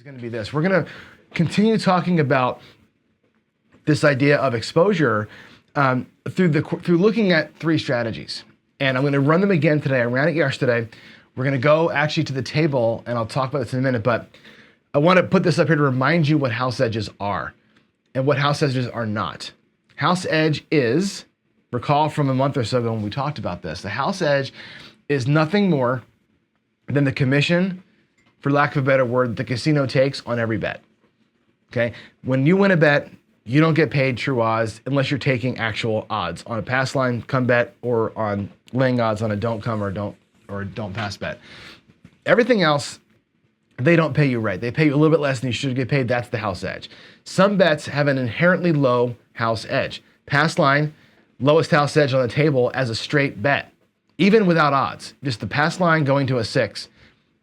is going to be this. We're going to continue talking about this idea of exposure through looking at three strategies. And I'm going to run them again today. I ran it yesterday. We're going to go actually to the table, and I'll talk about this in a minute, but I want to put this up here to remind you what house edges are and what house edges are not. House edge is, recall from a month or so ago when we talked about this, the house edge is nothing more than the commission, for lack of a better word, the casino takes on every bet. Okay? When you win a bet, you don't get paid true odds unless you're taking actual odds on a pass line come bet or on laying odds on a don't come or don't pass bet. Everything else, they don't pay you right. They pay you a little bit less than you should get paid. That's the house edge. Some bets have an inherently low house edge. Pass line, lowest house edge on the table as a straight bet, even without odds. Just the pass line going to a 6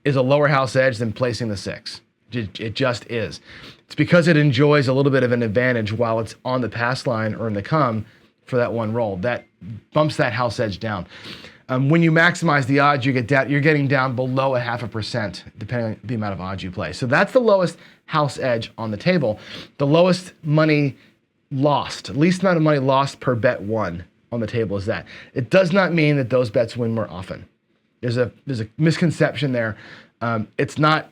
is a lower house edge than placing the 6. It just is. It's because it enjoys a little bit of an advantage while it's on the pass line or in the come for that one roll. That bumps that house edge down. When you maximize the odds, you're getting down below 0.5%, depending on the amount of odds you play. So that's the lowest house edge on the table. The lowest money lost, least amount of money lost per bet won on the table is that. It does not mean that those bets win more often. There's a misconception there. It's not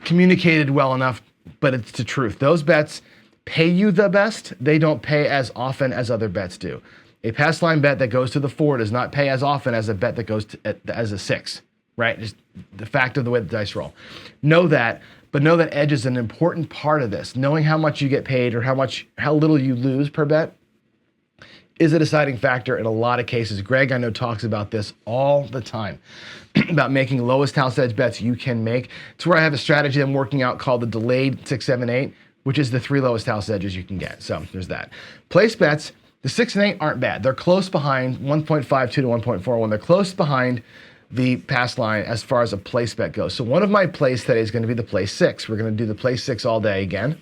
communicated well enough, but it's the truth. Those bets pay you the best. They don't pay as often as other bets do. A pass line bet that goes to the 4 does not pay as often as a bet that goes to, as a 6, right? Just the fact of the way the dice roll. Know that, but know that edge is an important part of this. Knowing how much you get paid or how little you lose per bet is a deciding factor in a lot of cases. Greg, I know, talks about this all the time, about making lowest house edge bets you can make. It's where I have a strategy I'm working out called the delayed 6, 7, 8, which is the 3 lowest house edges you can get. So there's that. Place bets, the 6 and 8 aren't bad. They're close behind 1.52 to 1.41. They're close behind the pass line as far as a place bet goes. So one of my plays today is going to be the place 6. We're going to do the place 6 all day again.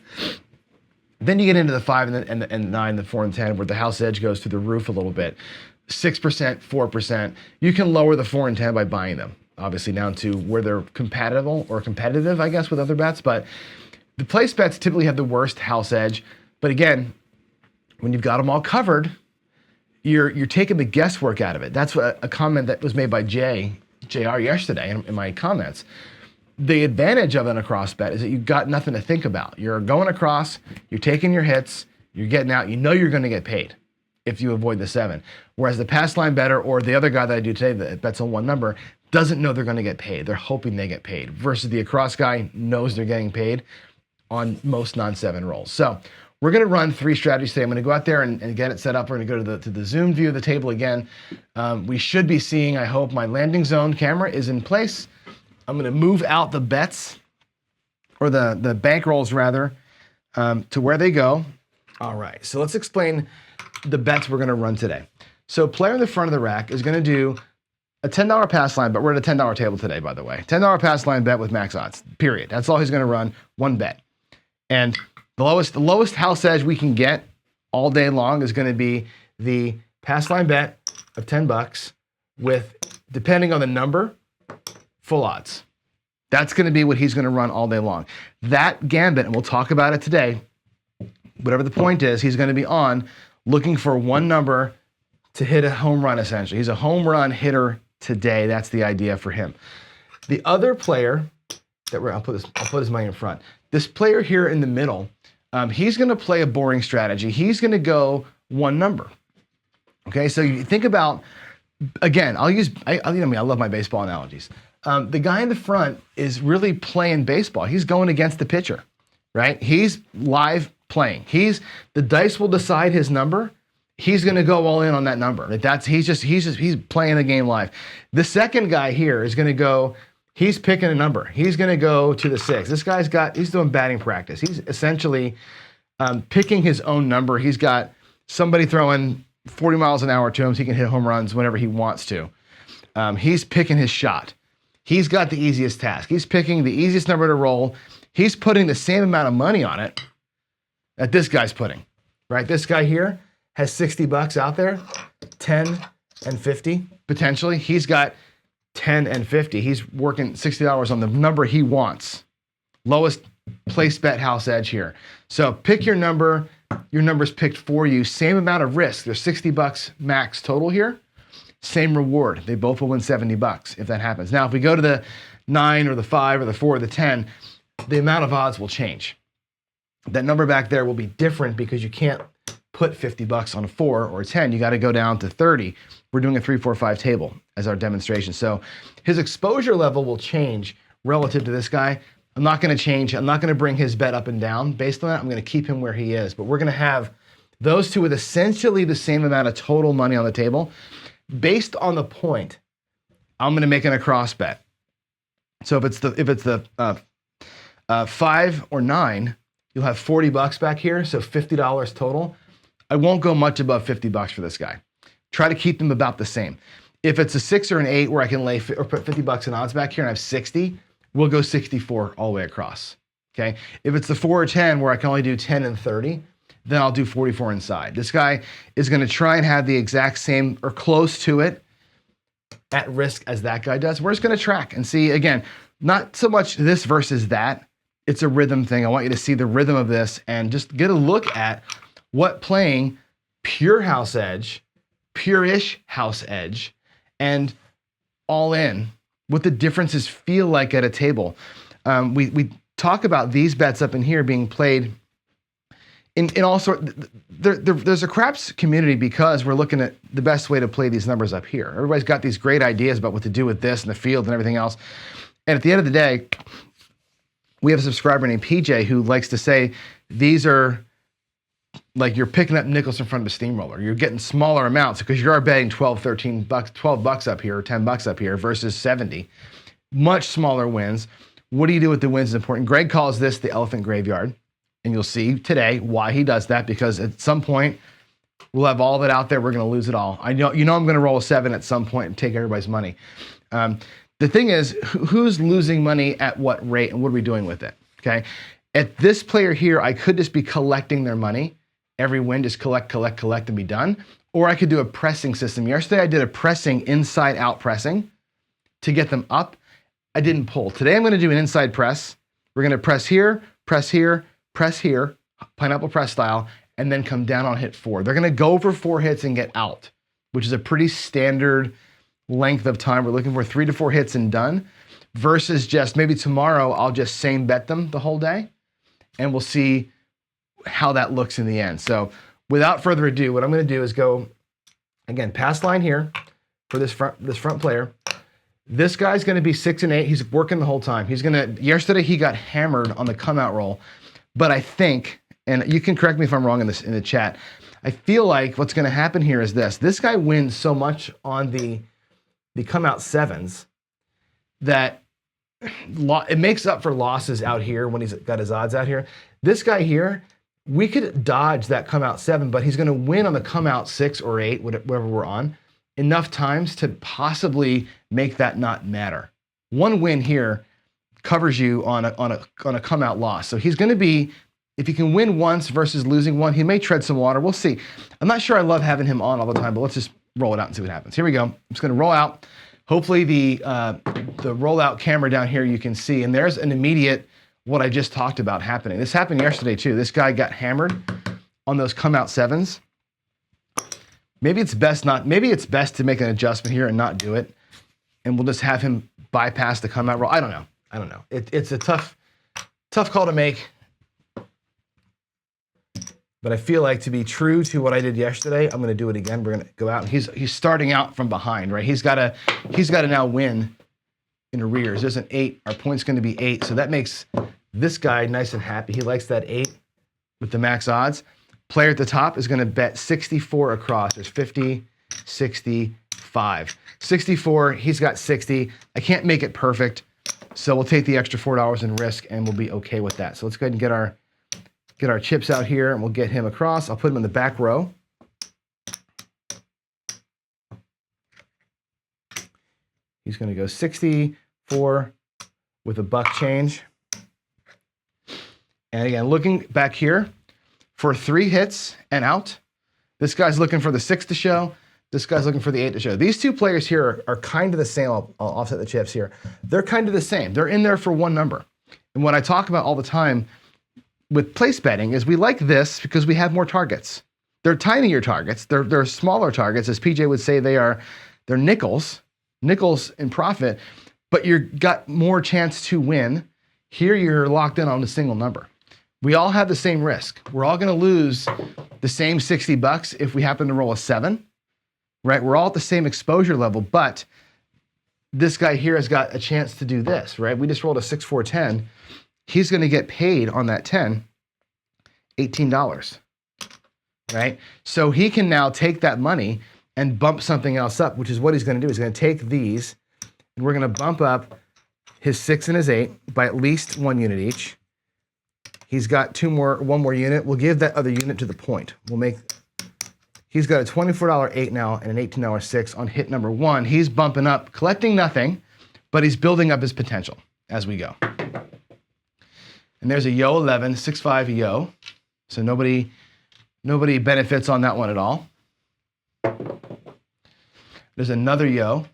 Then you get into the 5 and the 9, the 4 and 10, where the house edge goes through the roof a little bit. 6%, 4%. You can lower the 4 and 10 by buying them, obviously down to where they're compatible or competitive, I guess, with other bets. But the place bets typically have the worst house edge. But again, when you've got them all covered, you're taking the guesswork out of it. That's a comment that was made by JR yesterday in my comments. The advantage of an across bet is that you've got nothing to think about. You're going across, you're taking your hits, you're getting out, you know you're going to get paid if you avoid the 7. Whereas the pass line better or the other guy that I do today that bets on one number doesn't know they're going to get paid. They're hoping they get paid versus the across guy knows they're getting paid on most non-7 rolls. So we're going to run 3 strategies today. I'm going to go out there and get it set up. We're going to go to the zoom view of the table again. We should be seeing, I hope, my landing zone camera is in place. I'm going to move out the bets, or the bank rolls rather, to where they go. All right, so let's explain the bets we're going to run today. So player in the front of the rack is going to do a $10 pass line bet. We're at a $10 table today, by the way. $10 pass line bet with max odds, period. That's all he's going to run, one bet. And the lowest house edge we can get all day long is going to be the pass line bet of $10 with, depending on the number, full odds. That's going to be what he's going to run all day long. That gambit, and we'll talk about it today, whatever the point is, he's going to be on looking for one number to hit a home run, essentially. He's a home run hitter today. That's the idea for him. The other player, I'll put his money in front. This player here in the middle, he's going to play a boring strategy. He's going to go one number. Okay, so you think about, again, I love my baseball analogies. The guy in the front is really playing baseball. He's going against the pitcher, right? He's live playing. The dice will decide his number. He's going to go all in on that number. He's playing the game live. The second guy here is going to go. He's picking a number. He's going to go to the 6. This guy's he's doing batting practice. He's essentially picking his own number. He's got somebody throwing 40 miles an hour to him so he can hit home runs whenever he wants to. He's picking his shot. He's got the easiest task. He's picking the easiest number to roll. He's putting the same amount of money on it that this guy's putting, right? This guy here has $60 out there, 10 and 50 potentially. He's got 10 and 50. He's working $60 on the number he wants. Lowest place bet house edge here. So pick your number. Your number's picked for you. Same amount of risk. There's $60 max total here. Same reward. They both will win $70 if that happens. Now, if we go to the 9 or the 5 or the 4 or the 10, the amount of odds will change. That number back there will be different because you can't put $50 on a 4 or a 10. You got to go down to 30. We're doing a 3, 4, 5 table as our demonstration. So his exposure level will change relative to this guy. I'm not going to change. I'm not going to bring his bet up and down. Based on that, I'm going to keep him where he is. But we're going to have those two with essentially the same amount of total money on the table. Based on the point, I'm going to make an across bet. So if it's the 5 or 9, you'll have $40 back here, so $50 total. I won't go much above $50 for this guy. Try to keep them about the same. If it's a 6 or an 8 where I can lay or put $50 in odds back here and I have 60, we'll go 64 all the way across. Okay. If it's the 4 or 10 where I can only do 10 and 30, then I'll do 44 inside. This guy is going to try and have the exact same or close to it at risk as that guy does. We're just going to track and see, again, not so much this versus that. It's a rhythm thing. I want you to see the rhythm of this and just get a look at what playing pure house edge, pure-ish house edge, and all in, what the differences feel like at a table. We talk about these bets up in here being played in all sorts. There's a craps community because we're looking at the best way to play these numbers up here. Everybody's got these great ideas about what to do with this and the field and everything else. And at the end of the day, we have a subscriber named PJ who likes to say, these are like you're picking up nickels in front of a steamroller. You're getting smaller amounts because you are betting $12 up here or $10 up here versus 70. Much smaller wins. What do you do with the wins is important. Greg calls this the elephant graveyard. And you'll see today why he does that, because at some point we'll have all of it out there. We're going to lose it all. I'm going to roll a 7 at some point and take everybody's money. The thing is, who's losing money at what rate and what are we doing with it? Okay. At this player here, I could just be collecting their money. Every win, just collect and be done. Or I could do a pressing system. Yesterday I did a pressing, inside out pressing to get them up. I didn't pull. Today I'm going to do an inside press. We're going to press here, pineapple press style, and then come down on hit 4. They're going to go for 4 hits and get out, which is a pretty standard length of time. We're looking for 3 to 4 hits and done, versus just maybe tomorrow I'll just same bet them the whole day, and we'll see how that looks in the end. So without further ado, what I'm going to do is go, again, pass line here for this front player. This guy's going to be 6 and 8. He's working the whole time. Yesterday he got hammered on the come out roll, but I think, and you can correct me if I'm wrong in the chat, I feel like what's going to happen here is this guy wins so much on the come out 7s that it makes up for losses out here when he's got his odds out here. This guy here, we could dodge that come out 7, but he's going to win on the come out 6 or 8, whatever we're on, enough times to possibly make that not matter. One win here covers you on a come out loss. So he's going to be, if he can win once versus losing one, he may tread some water. We'll see. I'm not sure I love having him on all the time, but let's just roll it out and see what happens. Here we go. I'm just going to roll out. Hopefully the rollout camera down here you can see, and there's an immediate what I just talked about happening. This happened yesterday too. This guy got hammered on those come out 7s. Maybe it's best to make an adjustment here and not do it, and we'll just have him bypass the come out roll. I don't know. It's a tough call to make, but I feel like to be true to what I did yesterday, I'm going to do it again. We're going to go out. He's starting out from behind, right? He's got to now win in arrears. There's an 8. Our point's going to be 8, so that makes this guy nice and happy. He likes that 8 with the max odds. Player at the top is going to bet 64 across. There's 50, 65. 64, he's got 60. I can't make it perfect, so we'll take the extra $4 in risk, and we'll be okay with that. So let's go ahead and get our chips out here, and we'll get him across. I'll put him in the back row. He's going to go 64 with a buck change. And again, looking back here for 3 hits and out. This guy's looking for the 6 to show. This guy's looking for the 8 to show. These two players here are kind of the same. I'll offset the chips here. They're kind of the same. They're in there for one number. And what I talk about all the time with place betting is we like this because we have more targets. They're tinier targets. They're smaller targets. As PJ would say, they're nickels in profit, but you've got more chance to win. Here you're locked in on a single number. We all have the same risk. We're all going to lose the same $60 if we happen to roll a 7, right? We're all at the same exposure level, but this guy here has got a chance to do this, right? We just rolled a 6, 4, 10. He's going to get paid on that 10, $18, right? So he can now take that money and bump something else up, which is what he's going to do. He's going to take these, and we're going to bump up his 6 and his 8 by at least 1 unit each. He's got one more unit. We'll give that other unit to the point. He's got a $24 8 now and an $18 6 on hit number 1. He's bumping up, collecting nothing, but he's building up his potential as we go. And there's a yo 11, 6-5 yo. So nobody benefits on that one at all. There's another yo.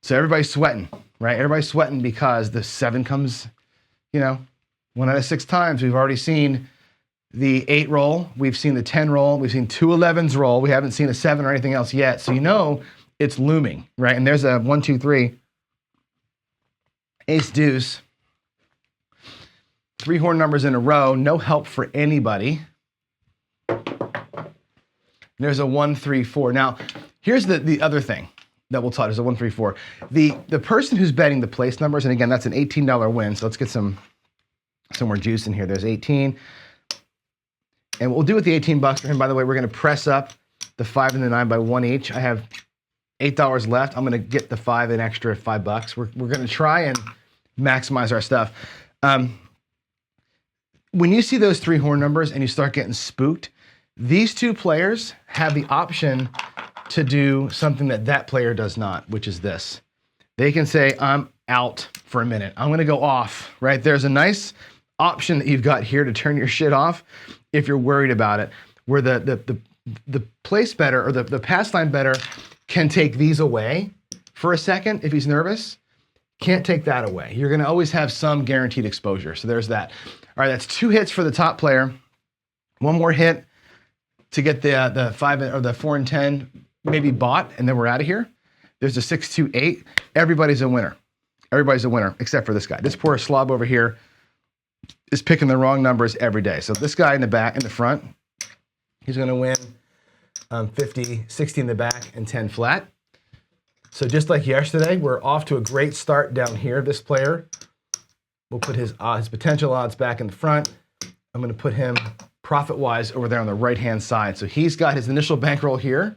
So everybody's sweating, right? Everybody's sweating because the 7 comes, 1 out of 6 times. We've already seen the 8 roll. We've seen the 10 roll. We've seen 2 11s roll. We haven't seen a 7 or anything else yet. So it's looming, right? And there's a 1, 2, 3, ace deuce. 3 horn numbers in a row. No help for anybody. There's a 1, 3, 4. Now, here's the other thing that we'll talk. There's a 1, 3, 4. The person who's betting the place numbers, and again, that's an $18 win. So let's get some more juice in here. There's 18. And what we'll do with the $18 for him, by the way, we're going to press up the 5 and the 9 by 1 each. I have $8 left. I'm going to get the 5 an extra $5. We're going to try and maximize our stuff. When you see those 3 horn numbers and you start getting spooked, these 2 players have the option to do something that player does not, which is this. They can say, I'm out for a minute. I'm going to go off, right? There's a nice option that you've got here to turn your shit off if you're worried about it, where the place better or the pass line better can take these away for a second if he's nervous. Can't take that away. You're going to always have some guaranteed exposure. So there's that. All right, that's 2 hits for the top player. 1 more hit to get the 5 or the 4 and 10 maybe bought, and then we're out of here. There's a 6, 2, 8. Everybody's a winner. Everybody's a winner except for this guy. This poor slob over here is picking the wrong numbers every day. So this guy in the front, he's going to win 50, 60 in the back, and 10 flat. So just like yesterday, we're off to a great start down here. This player, we'll put his potential odds back in the front. I'm going to put him profit-wise over there on the right-hand side. So he's got his initial bankroll here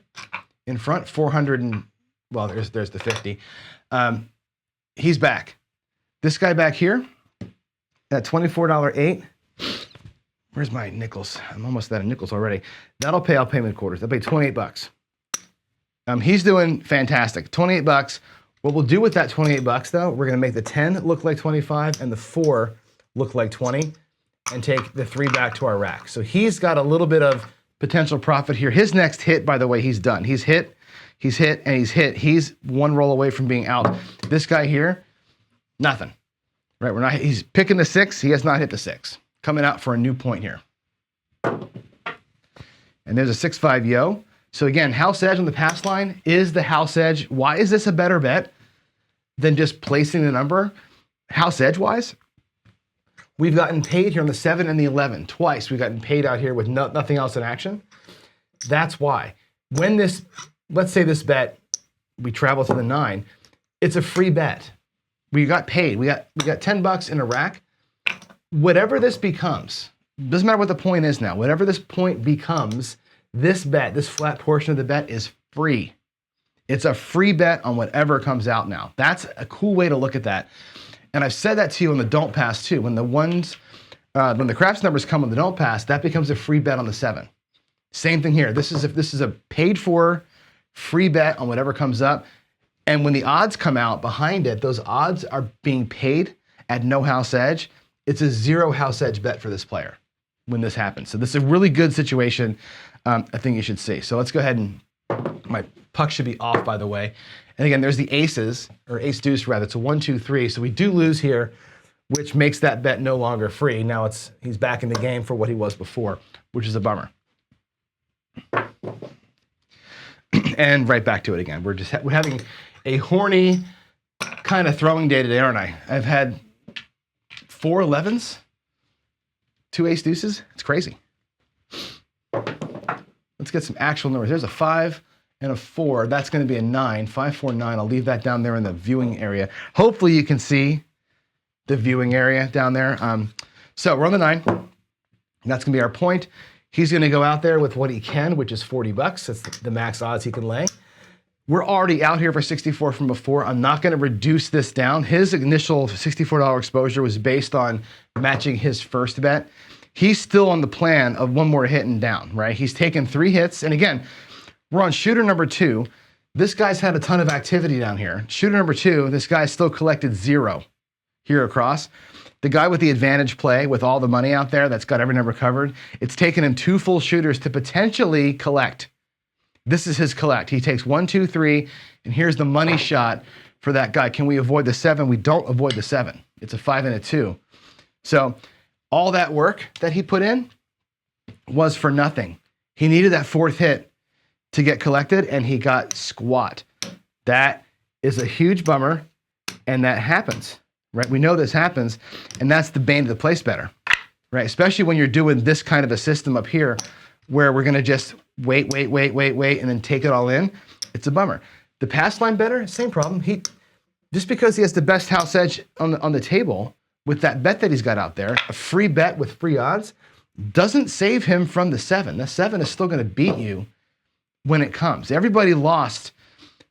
in front, 400 and, well, there's the 50. He's back. This guy back here, at $24 8. Where's my nickels? I'm almost out of nickels already. That'll pay. I'll pay him in quarters. I'll pay $28. He's doing fantastic. $28. What we'll do with that $28 though, we're gonna make the 10 look like 25 and the 4 look like 20 and take the 3 back to our rack. So he's got a little bit of potential profit here. His next hit, by the way, he's done. He's hit, and he's hit. He's 1 roll away from being out. This guy here, nothing. Right, he's picking the 6. He has not hit the 6. Coming out for a new point here. And there's a 6-5 yo. So again, house edge on the pass line is the house edge. Why is this a better bet than just placing the number? House edge wise, we've gotten paid here on the 7 and the 11 twice. We've gotten paid out here with nothing else in action. That's why. When let's say this bet, we travel to the 9, it's a free bet. We got paid. We got $10 in a rack. Whatever this becomes, doesn't matter what the point is now. Whatever this point becomes, this bet, this flat portion of the bet is free. It's a free bet on whatever comes out now. That's a cool way to look at that. And I've said that to you on the don't pass too. When the craps numbers come on the don't pass, that becomes a free bet on the 7. Same thing here. This is a paid for free bet on whatever comes up. And when the odds come out behind it, those odds are being paid at no house edge. It's a 0 house edge bet for this player when this happens. So this is a really good situation I think you should see. So let's go ahead and, my puck should be off, by the way. And again, there's the aces, or ace deuce rather. It's a 1, 2, 3. So we do lose here which makes that bet no longer free. Now he's back in the game for what he was before, which is a bummer. And right back to it again. We're having a horny kind of throwing day today, aren't I? I've had 4 11s, 2 ace deuces. It's crazy. Let's get some actual numbers. There's a 5 and a 4. That's going to be a 9. 5, 4, 9. I'll leave that down there in the viewing area. Hopefully you can see the viewing area down there. So we're on the 9. That's going to be our point. He's going to go out there with what he can, which is 40 bucks. That's the max odds he can lay. We're already out here for 64 from before. I'm not going to reduce this down. His initial $64 exposure was based on matching his first bet. He's still on the plan of one more hit and down, right? He's taken 3 hits. And again, we're on shooter number 2. This guy's had a ton of activity down here. Shooter number 2, this guy still collected 0 here across. The guy with the advantage play with all the money out there that's got every number covered, it's taken him 2 full shooters to potentially collect. This is his collect. He takes 1, 2, 3, and here's the money shot for that guy. Can we avoid the 7? We don't avoid the 7. It's a 5 and a 2. So all that work that he put in was for nothing. He needed that 4th hit to get collected, and he got squat. That is a huge bummer, and that happens, right? We know this happens, and that's the bane of the place better, right? Especially when you're doing this kind of a system up here where we're going to just wait, and then take it all in. It's a bummer. The pass line better, same problem. Just because he has the best house edge on the table with that bet that he's got out there, a free bet with free odds, doesn't save him from the 7. The 7 is still going to beat you when it comes. Everybody lost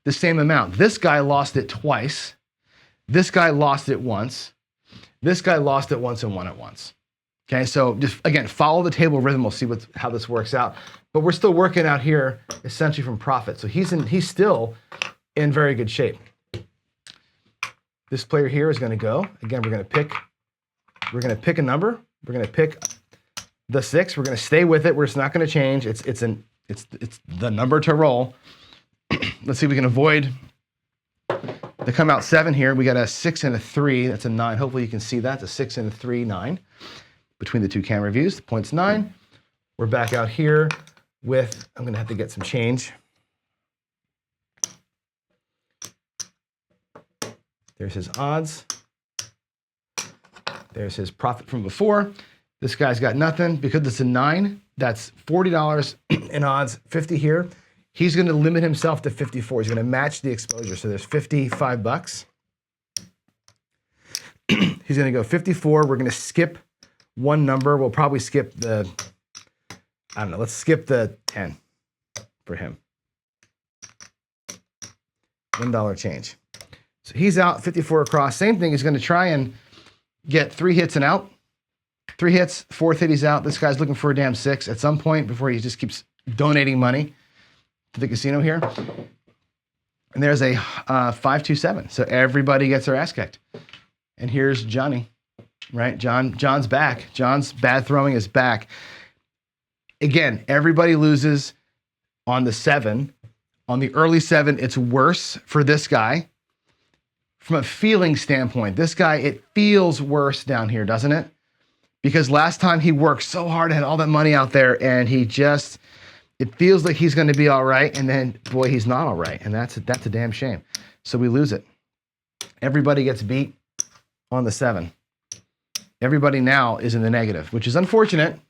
the same amount. This guy lost it twice. This guy lost it once. This guy lost it once and won it once. Okay, so just, again, follow the table rhythm. We'll see how this works out. But we're still working out here essentially from profit. So he's still in very good shape. This player here is going to go. Again, we're going to pick a number. We're going to pick the 6. We're going to stay with it. We're just not going to change. It's the number to roll. Let's see if we can avoid the come out 7 here. We got a 6 and a 3. That's a 9. Hopefully you can see that. It's a 6 and a 3, 9. Between the 2 camera views, the point's 9. We're back out here with, I'm going to have to get some change. There's his odds. There's his profit from before. This guy's got nothing. Because it's a 9, that's $40 in odds, 50 here. He's going to limit himself to 54. He's going to match the exposure. So there's 55 bucks. He's going to go 54. We're going to skip one number. We'll probably skip the, I don't know, let's skip the 10 for him. $1 change. So he's out, 54 across. Same thing, he's going to try and get 3 hits and out. 3 hits, 4th hit, he's out. This guy's looking for a damn 6 at some point before he just keeps donating money to the casino here. And there's a 5-2-7. So everybody gets their ass kicked. And here's Johnny, right? John's back. John's bad throwing is back. Again, everybody loses on the 7. On the early 7, it's worse for this guy. From a feeling standpoint, this guy, it feels worse down here, doesn't it? Because last time he worked so hard, had all that money out there, and it feels like he's going to be all right, and then, boy, he's not all right, and that's a damn shame. So we lose it. Everybody gets beat on the 7. Everybody now is in the negative, which is unfortunate,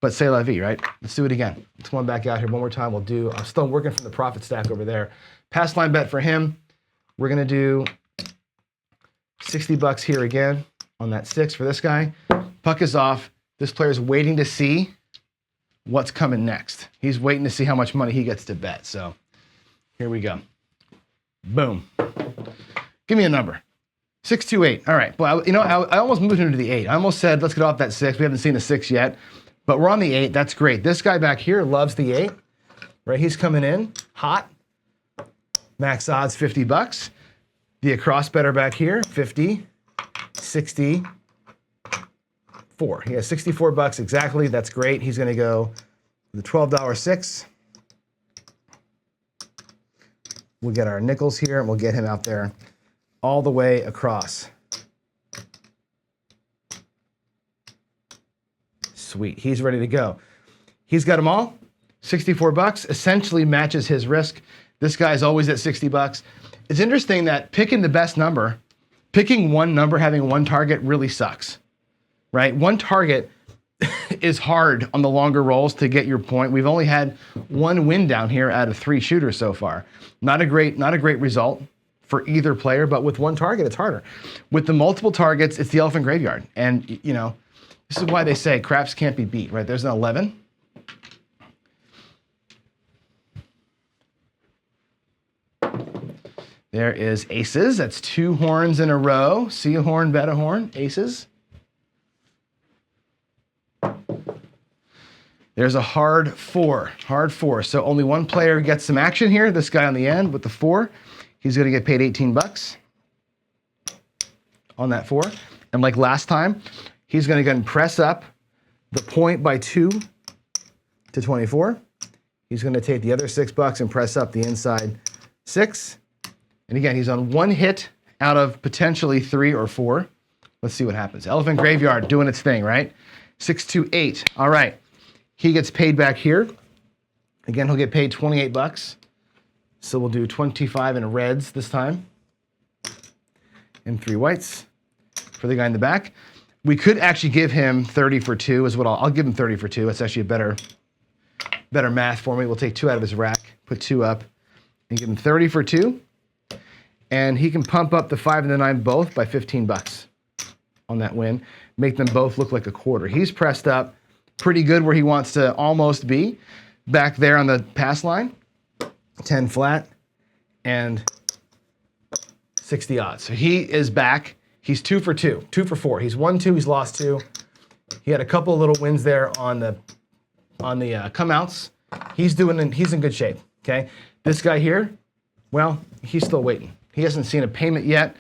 but c'est la vie, right? Let's do it again. Let's come on back out here one more time. I'm still working from the profit stack over there. Pass line bet for him. We're going to do 60 bucks here again on that 6 for this guy. Puck is off. This player's waiting to see what's coming next. He's waiting to see how much money he gets to bet. So here we go. Boom. Give me a number. 628. All right. Well, I almost moved him to the 8. I almost said, let's get off that 6. We haven't seen a 6 yet, but we're on the 8. That's great. This guy back here loves the 8, right? He's coming in hot. Max odds, 50 bucks. The across better back here, 50, 64. He has 64 bucks exactly. That's great. He's going to go the $12 6. We'll get our nickels here, and we'll get him out there all the way across. Sweet, he's ready to go. He's got them all. 64 bucks essentially matches his risk. This guy's always at 60 bucks. It's interesting that picking the best number, picking one number, having one target really sucks, right? One target is hard on the longer rolls to get your point. We've only had one win down here out of 3 shooters so far. Not a great result for either player, but with one target, it's harder. With the multiple targets, it's the elephant graveyard. And you know, this is why they say craps can't be beat, right? There's an 11. There is aces. That's 2 horns in a row. See a horn, bet a horn. Aces. There's a hard 4. Hard 4. So only one player gets some action here. This guy on the end with the 4. He's going to get paid 18 bucks on that 4. And like last time, he's going to go and press up the point by 2 to 24. He's going to take the other 6 bucks and press up the inside 6. And again, he's on one hit out of potentially 3 or 4. Let's see what happens. Elephant Graveyard doing its thing, right? 6, 2, 8. All right. He gets paid back here. Again, he'll get paid 28 bucks. So we'll do 25 in reds this time. And 3 whites for the guy in the back. We could actually give him 30 for 2 is what I'll give him 30 for 2. It's actually a better math for me. We'll take 2 out of his rack, put 2 up, and give him 30 for 2. And he can pump up the 5 and the 9 both by 15 bucks on that win. Make them both look like a quarter. He's pressed up pretty good where he wants to almost be. Back there on the pass line, 10 flat and 60 odds. So he is back. He's 2 for 2, 2 for 4. He's won 2, he's lost 2. He had a couple of little wins there on the come outs. He's in good shape, okay? This guy here, well, he's still waiting. He hasn't seen a payment yet.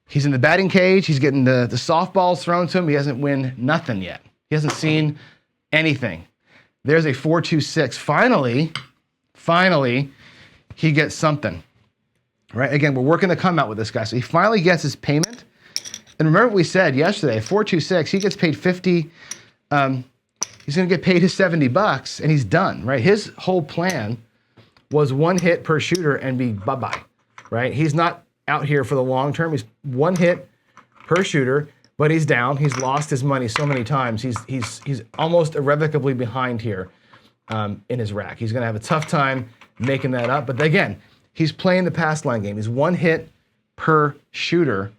He's in the batting cage. He's getting the softballs thrown to him. He hasn't win nothing yet. He hasn't seen anything. There's a 4-2-6. Finally, he gets something. Right? Again, we're working the come out with this guy. So he finally gets his payment. And remember what we said yesterday, 4-2-6, he gets paid 50. He's going to get paid his 70 bucks and he's done, right? His whole plan was 1 hit per shooter and be bye-bye, right? He's not out here for the long term. He's 1 hit per shooter, but he's down. He's lost his money so many times. He's almost irrevocably behind here in his rack. He's going to have a tough time making that up. But again, he's playing the pass line game. He's 1 hit per shooter.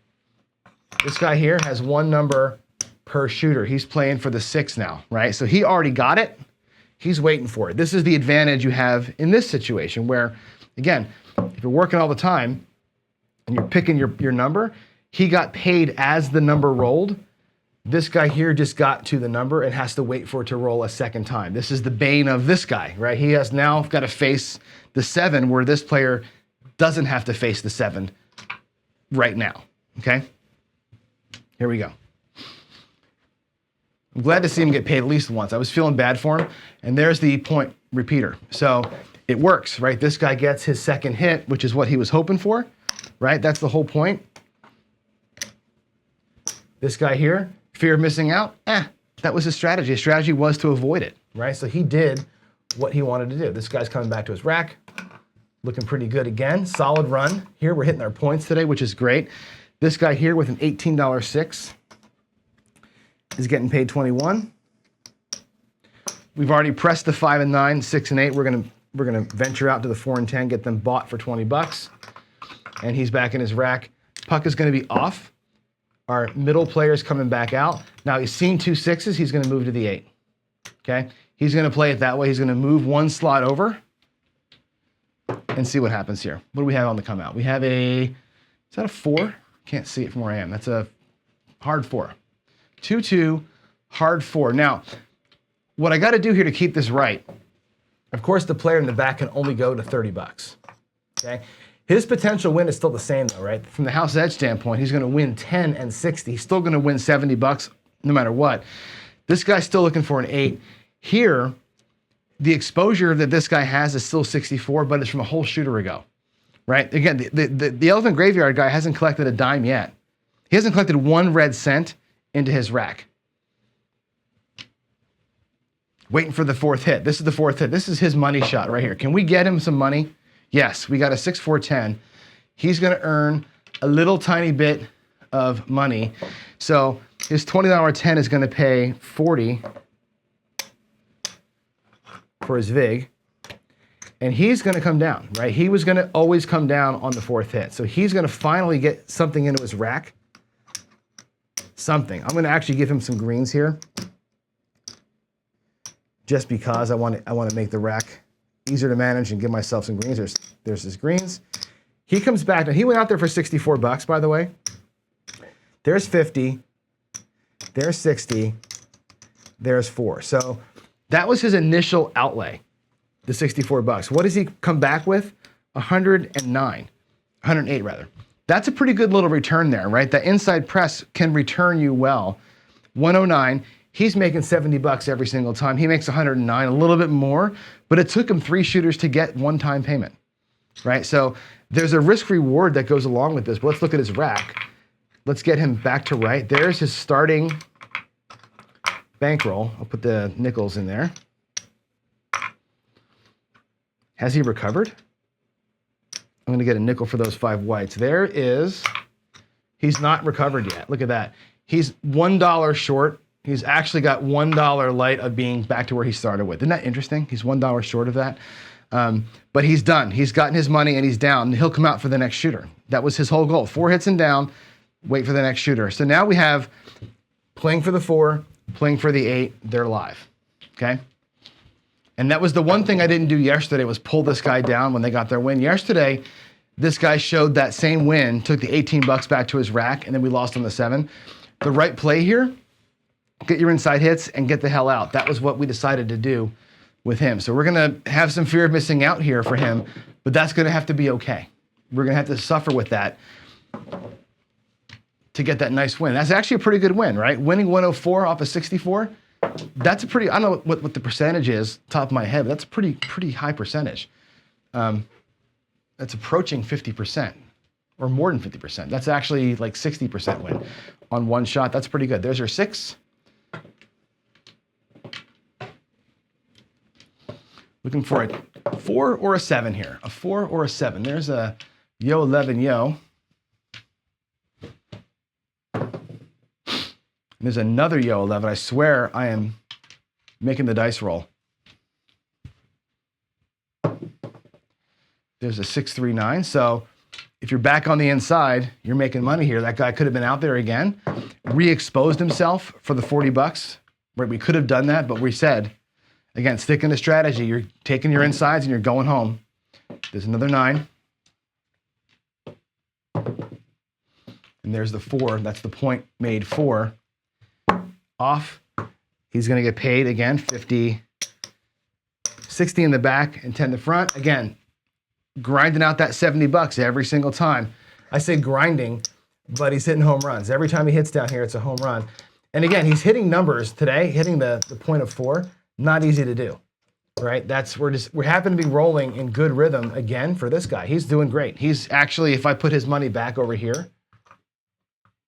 This guy here has 1 number per shooter. He's playing for the 6 now, right? So he already got it. He's waiting for it. This is the advantage you have in this situation where, again, if you're working all the time and you're picking your number, he got paid as the number rolled. This guy here just got to the number and has to wait for it to roll a second time. This is the bane of this guy, right? He has now got to face the 7 where this player doesn't have to face the 7 right now, okay? Here we go. I'm glad to see him get paid at least once. I was feeling bad for him. And there's the point repeater. So it works, right? This guy gets his second hit, which is what he was hoping for, right? That's the whole point. This guy here, fear of missing out, that was his strategy. His strategy was to avoid it, right? So he did what he wanted to do. This guy's coming back to his rack, looking pretty good again. Solid run. Here we're hitting our points today, which is great. This guy here with an $18 6 is getting paid 21. We've already pressed the 5 and 9, 6 and 8. We're gonna venture out to the 4 and 10, get them bought for 20 bucks. And he's back in his rack. Puck is gonna be off. Our middle player is coming back out. Now he's seen 2 6s, he's gonna move to the 8. Okay? He's gonna play it that way. He's gonna move 1 slot over and see what happens here. What do we have on the come out? We have is that a 4? Can't see it from where I am. That's a hard 4. 2-2, hard 4. Now, what I got to do here to keep this right, of course, the player in the back can only go to 30 bucks. Okay? His potential win is still the same, though, right? From the house edge standpoint, he's going to win 10 and 60. He's still going to win 70 bucks no matter what. This guy's still looking for an 8. Here, the exposure that this guy has is still 64, but it's from a whole shooter ago, right? Again, the elephant graveyard guy hasn't collected a dime yet. He hasn't collected one red cent into his rack. Waiting for the fourth hit. This is the fourth hit. This is his money shot right here. Can we get him some money? Yes, we got a 6-4-10. He's going to earn a little tiny bit of money. So his $20 10 is going to pay 40 for his VIG. And he's going to come down, right? He was going to always come down on the fourth hit. So he's going to finally get something into his rack. Something. I'm going to actually give him some greens here, just because I want to make the rack easier to manage and give myself some greens. There's his greens. He comes back. Now, he went out there for 64 bucks, by the way. There's 50. There's 60. There's 4. So that was his initial outlay, the 64 bucks. What does he come back with? 108 rather. That's a pretty good little return there, right? That inside press can return you well. 109. He's making 70 bucks every single time. He makes 109, a little bit more, but it took him 3 shooters to get one-time payment, right? So there's a risk reward that goes along with this. But let's look at his rack. Let's get him back to right. There's his starting bankroll. I'll put the nickels in there. Has he recovered? I'm going to get a nickel for those 5 whites. There is, he's not recovered yet. Look at that. He's $1 short. He's actually got $1 light of being back to where he started with. Isn't that interesting? He's $1 short of that. But he's done. He's gotten his money and he's down. He'll come out for the next shooter. That was his whole goal. 4 hits and down, wait for the next shooter. So now we have playing for the 4, playing for the 8. They're live, okay? And that was the one thing I didn't do yesterday, was pull this guy down when they got their win. Yesterday, this guy showed that same win, took the 18 bucks back to his rack, and then we lost on the 7. The right play here, get your inside hits and get the hell out. That was what we decided to do with him. So we're going to have some fear of missing out here for him, but that's going to have to be okay. We're going to have to suffer with that to get that nice win. That's actually a pretty good win, right? Winning 104 off of 64. That's a pretty, I don't know what the percentage is, top of my head, but that's a pretty high percentage. That's approaching 50% or more than 50%. That's actually like 60% win on one shot. That's pretty good. There's your 6. Looking for a 4 or a 7 here. A 4 or a 7. There's a yo 11 yo. There's another yo 11. I swear I am making the dice roll. There's a 639. So if you're back on the inside, you're making money here. That guy could have been out there again, re-exposed himself for the 40 bucks. Right, we could have done that, but we said, again, sticking to strategy. You're taking your insides and you're going home. There's another 9. And there's the 4. That's the point made 4. Off. He's going to get paid again, 50, 60 in the back and 10 in the front. Again, grinding out that 70 bucks every single time. I say grinding, but he's hitting home runs. Every time he hits down here, it's a home run. And again, he's hitting numbers today, hitting the point of 4. Not easy to do, right? We happen to be rolling in good rhythm again for this guy. He's doing great. He's actually, if I put his money back over here,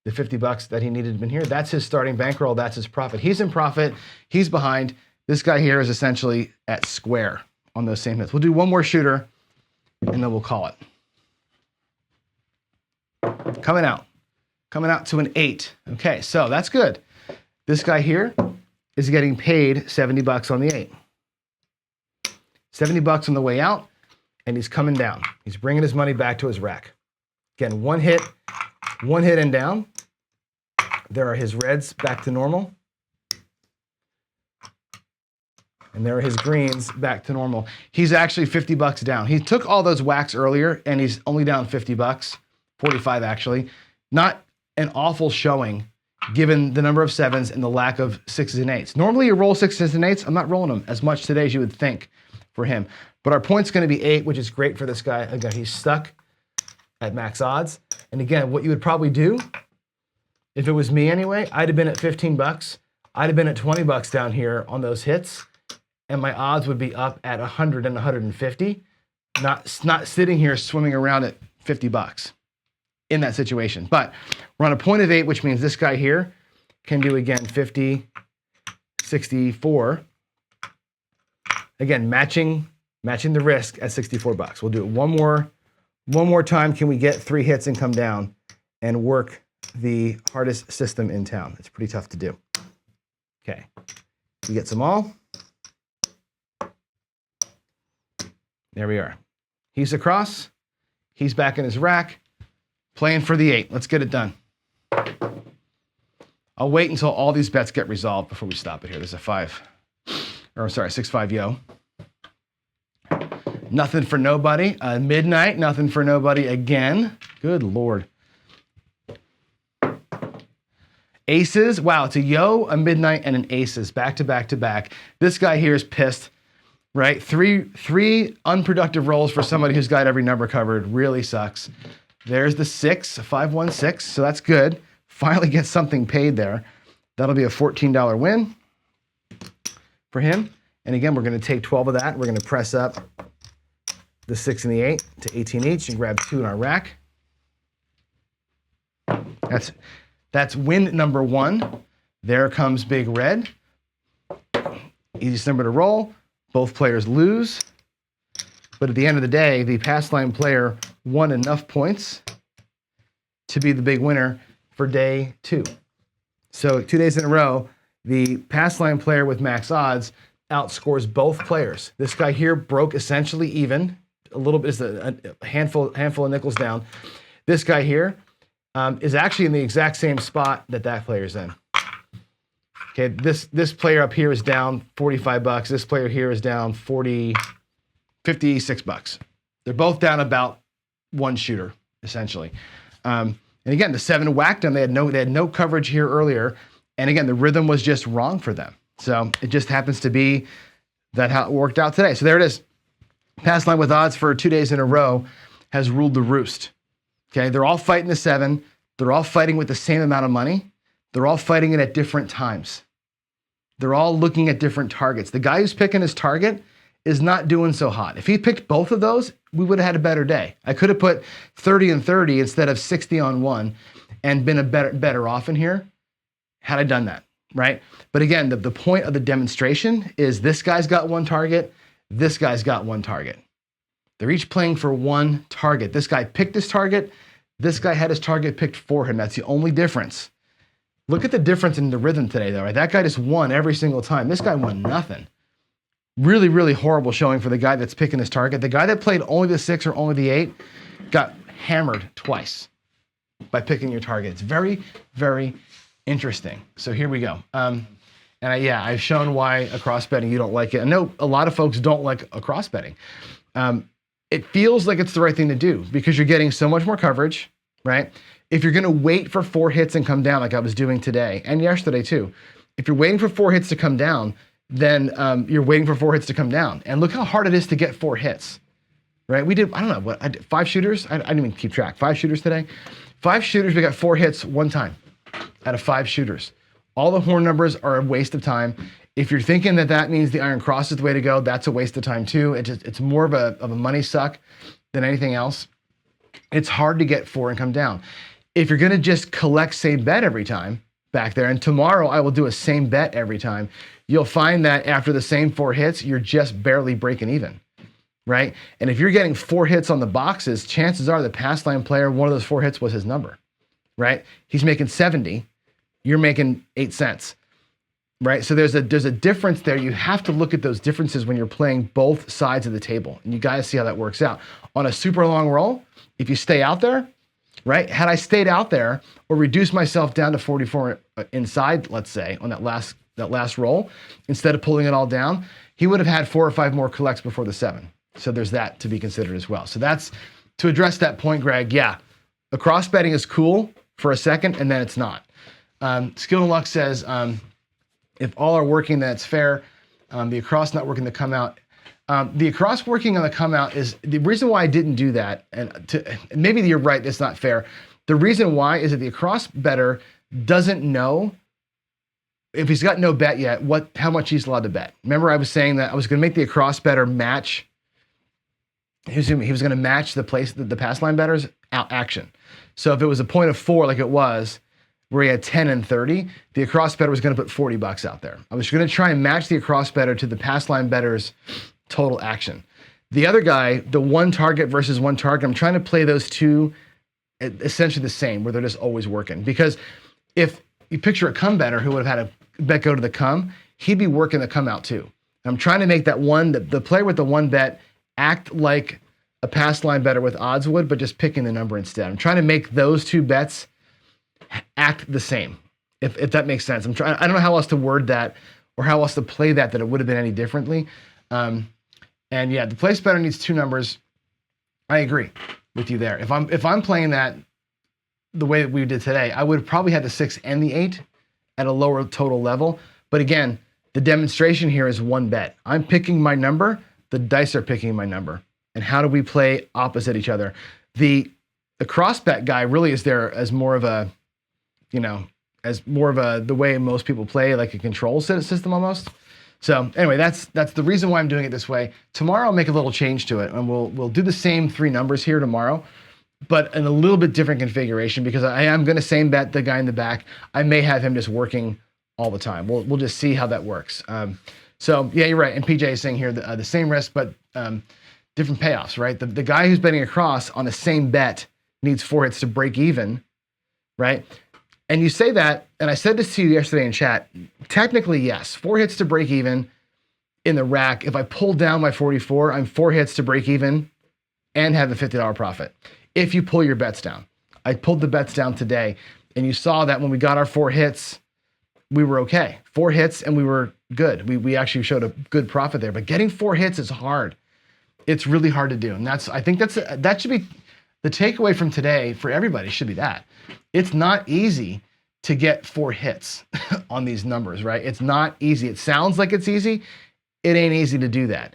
the 50 bucks that he needed to have been here, that's his starting bankroll, that's his profit. He's in profit, he's behind. This guy here is essentially at square on those same hits. We'll do one more shooter, and then we'll call it. Coming out to an 8. Okay, so that's good. This guy here is getting paid 70 bucks on the 8. 70 bucks on the way out, and he's coming down. He's bringing his money back to his rack. Again, one hit and down. There are his reds back to normal. And there are his greens back to normal. He's actually 50 bucks down. He took all those whacks earlier, and he's only down 50 bucks, 45 actually. Not an awful showing, given the number of 7s and the lack of 6s and 8s. Normally you roll 6s and 8s. I'm not rolling them as much today as you would think for him. But our point's going to be 8, which is great for this guy. Again, he's stuck at max odds. And again, what you would probably do, if it was me anyway, I'd have been at 15 bucks. I'd have been at 20 bucks down here on those hits, and my odds would be up at 100 and 150. not sitting here swimming around at $50 in that situation. But we're on a point of 8, which means this guy here can do again 50, 64. Again, matching the risk at $64. We'll do it one more time. Can we get 3 hits and come down and work the hardest system in town? It's pretty tough to do. Okay, we get some all. There we are. He's across. He's back in his rack, playing for the 8. Let's get it done. I'll wait until all these bets get resolved before we stop it here. There's a 6-5 yo. Nothing for nobody. Midnight, nothing for nobody again. Good Lord. Aces. Wow, it's a yo, a midnight, and an aces back to back to back. This guy here is pissed, right? Three unproductive rolls for somebody who's got every number covered. Really sucks. There's the 6, 5-1-6, so that's good. Finally get something paid there. That'll be a $14 win for him. And again, we're going to take 12 of that. We're going to press up the 6 and the 8 to 18 each and grab 2 in our rack. That's win number 1. There comes big red. Easiest number to roll. Both players lose. But at the end of the day, the pass line player won enough points to be the big winner for day 2. So 2 days in a row, the pass line player with max odds outscores both players. This guy here broke essentially even. A little bit is a handful of nickels down. This guy here is actually in the exact same spot that player's in. Okay, this player up here is down $45. This player here is down $56. They're both down about 1 shooter essentially. And again, the 7 whacked them. They had no coverage here earlier, and again, the rhythm was just wrong for them. So it just happens to be that how it worked out today. So there it is. Pass line with odds for 2 days in a row has ruled the roost. Okay, they're all fighting the 7. They're all fighting with the same amount of money. They're all fighting it at different times. They're all looking at different targets. The guy who's picking his target is not doing so hot. If he picked both of those, we would have had a better day. I could have put 30 and 30 instead of 60 on 1 and been better off in here had I done that, right? But again, the point of the demonstration is this guy's got 1 target, this guy's got 1 target. They're each playing for 1 target. This guy picked his target, this guy had his target picked for him. That's the only difference. Look at the difference in the rhythm today, though, right? That guy just won every single time. This guy won nothing. Really, really horrible showing for the guy that's picking his target. The guy that played only the 6 or only the 8 got hammered twice by picking your target. It's very, very interesting. So here we go. I've shown why across betting you don't like it. I know a lot of folks don't like across betting. It feels like it's the right thing to do because you're getting so much more coverage, right? If you're going to wait for 4 hits and come down like I was doing today and yesterday too, if you're waiting for 4 hits to come down, then you're waiting for 4 hits to come down. And look how hard it is to get 4 hits, right? We did, I don't know, what I did, 5 shooters? I didn't even keep track. 5 shooters today? 5 shooters, we got 4 hits 1 time out of 5 shooters. All the horn numbers are a waste of time. If you're thinking that means the iron cross is the way to go, that's a waste of time too. It's more of a money suck than anything else. It's hard to get 4 and come down. If you're gonna just collect same bet every time back there, and tomorrow I will do a same bet every time, you'll find that after the same 4 hits, you're just barely breaking even, right? And if you're getting 4 hits on the boxes, chances are the pass line player, one of those 4 hits was his number, right? He's making 70, you're making 8 cents, right? So there's a difference there. You have to look at those differences when you're playing both sides of the table, and you gotta see how that works out. On a super long roll, if you stay out there, right? Had I stayed out there or reduced myself down to 44 inside, let's say, on that last roll, instead of pulling it all down, he would have had 4 or 5 more collects before the 7. So there's that to be considered as well. So that's to address that point, Greg. Yeah, across betting is cool for a second, and then it's not. Skill and Luck says, if all are working, then it's fair. The across not working, the come out. The across working on the come out is the reason why I didn't do that. And maybe you're right, that's not fair. The reason why is that the across bettor doesn't know if he's got no bet yet, how much he's allowed to bet. Remember I was saying that I was going to make the across bettor match he was going to match the pass line better's action. So if it was a point of 4 like it was, where he had 10 and 30, the across better was going to put $40 out there. I was going to try and match the across better to the pass line better's total action. The other guy, the one target versus one target, I'm trying to play those two essentially the same, where they're just always working. Because if you picture a come better who would have had a bet go to the come, he'd be working the come out too. And I'm trying to make that one, the player with the one bet, act like a pass line better with odds would, but just picking the number instead. I'm trying to make those two bets act the same, if that makes sense. I don't know how else to word that or how else to play that it would have been any differently. And yeah, the place better needs two numbers. I agree with you there. If I'm playing that the way that we did today, I would have probably had the 6 and the 8 at a lower total level. But again, the demonstration here is one bet. I'm picking my number, the dice are picking my number. And how do we play opposite each other? The cross bet guy really is there as more of a, the way most people play, like a control system almost. So anyway, that's the reason why I'm doing it this way. Tomorrow I'll make a little change to it, and we'll do the same 3 numbers here tomorrow, but in a little bit different configuration, because I am going to same bet the guy in the back. I may have him just working all the time. We'll just see how that works. So yeah, you're right. And PJ is saying here the same risk, but different payoffs, right? The guy who's betting across on the same bet needs 4 hits to break even, right? And you say that, and I said this to you yesterday in chat, technically, yes, 4 hits to break even in the rack. If I pull down my 44, I'm 4 hits to break even and have a $50 profit. If you pull your bets down. I pulled the bets down today, and you saw that when we got our 4 hits, we were okay. 4 hits, and we were good. We actually showed a good profit there, but getting 4 hits is hard. It's really hard to do, and I think that should be the takeaway from today for everybody. Should be that. It's not easy to get 4 hits on these numbers, right? It's not easy. It sounds like it's easy. It ain't easy to do that.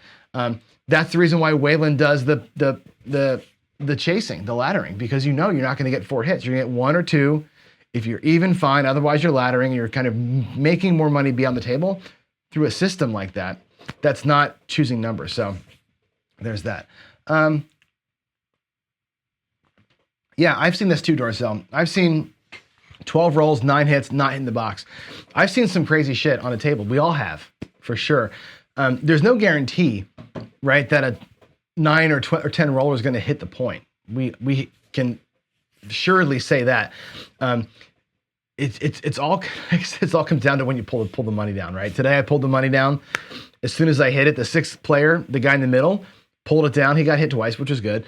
That's the reason why Waylon does the chasing, the laddering, because you're not going to get 4 hits. You're going to get 1 or 2. If you're even, fine. Otherwise, you're laddering. You're kind of making more money beyond the table through a system like that. That's not choosing numbers. So there's that. Yeah, I've seen this too, Dorcel. I've seen 12 rolls, 9 hits, not hitting the box. I've seen some crazy shit on a table. We all have, for sure. There's no guarantee, right, that a 9 or 10 roller is going to hit the point. We can surely say that. It's all comes down to when you pull the money down, right? Today I pulled the money down. As soon as I hit it, the 6th player, the guy in the middle, pulled it down. He got hit twice, which was good.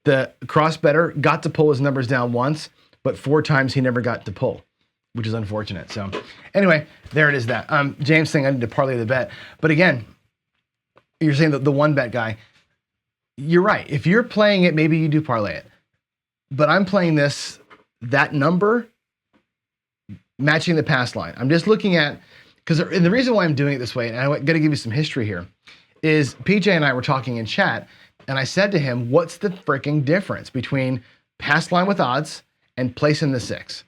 The cross better got to pull his numbers down once, but 4 times he never got to pull, which is unfortunate. So anyway, there it is that. James saying I need to parlay the bet. But again, you're saying that the one bet guy, you're right. If you're playing it, maybe you do parlay it. But I'm playing that number, matching the pass line. I'm just looking at, and the reason why I'm doing it this way, and I'm going to give you some history here, is PJ and I were talking in chat, and I said to him, what's the freaking difference between pass line with odds and placing the 6?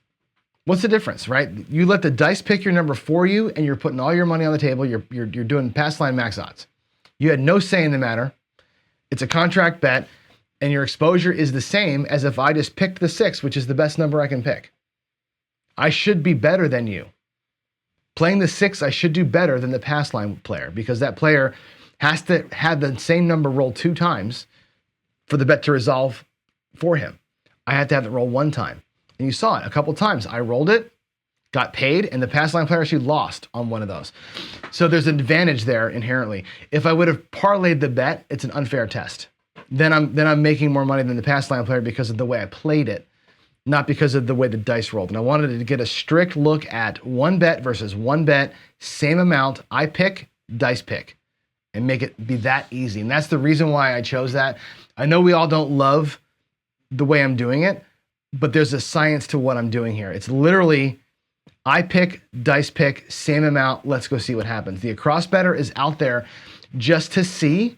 What's the difference, right? You let the dice pick your number for you, and you're putting all your money on the table. You're doing pass line max odds. You had no say in the matter. It's a contract bet, and your exposure is the same as if I just picked the 6, which is the best number I can pick. I should be better than you. Playing the 6, I should do better than the pass line player, because that player has to have the same number roll 2 times for the bet to resolve for him. I had to have it roll 1 time. And you saw it a couple times. I rolled it, got paid, and the pass line player actually lost on one of those. So there's an advantage there inherently. If I would have parlayed the bet, it's an unfair test. Then I'm making more money than the pass line player because of the way I played it, not because of the way the dice rolled. And I wanted to get a strict look at one bet versus one bet, same amount. I pick, dice pick, and make it be that easy. And that's the reason why I chose that. I know we all don't love the way I'm doing it, but there's a science to what I'm doing here. It's literally, I pick, dice pick, same amount, let's go see what happens. The across better is out there just to see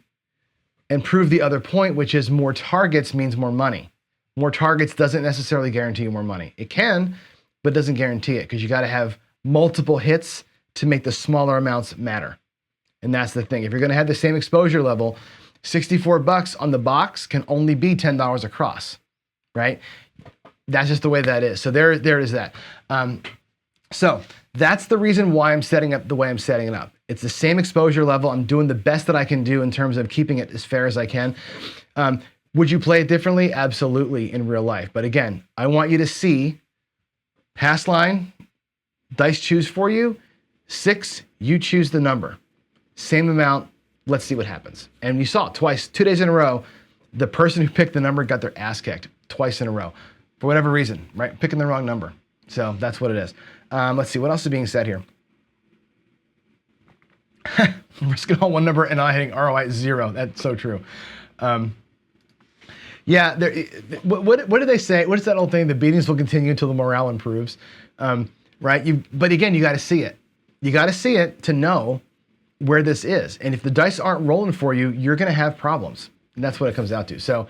and prove the other point, which is more targets means more money. More targets doesn't necessarily guarantee you more money. It can, but doesn't guarantee it, because you got to have multiple hits to make the smaller amounts matter. And that's the thing. If you're going to have the same exposure level, $64 on the box can only be $10 across, right? That's just the way that is. So there is that. So that's the reason why I'm setting up the way I'm setting it up. It's the same exposure level. I'm doing the best that I can do in terms of keeping it as fair as I can. Would you play it differently? Absolutely, in real life. But again, I want you to see pass line, dice choose for you, 6, you choose the number. Same amount, let's see what happens. And you saw it twice, 2 days in a row, the person who picked the number got their ass kicked twice in a row. For whatever reason, right? Picking the wrong number. So that's what it is. Let's see, what else is being said here? Risking on one number and not hitting ROI 0. That's so true. Yeah, what do they say? What is that old thing? The beatings will continue until the morale improves, right? But again, you got to see it. You got to see it to know where this is. And if the dice aren't rolling for you, you're going to have problems. And that's what it comes out to. So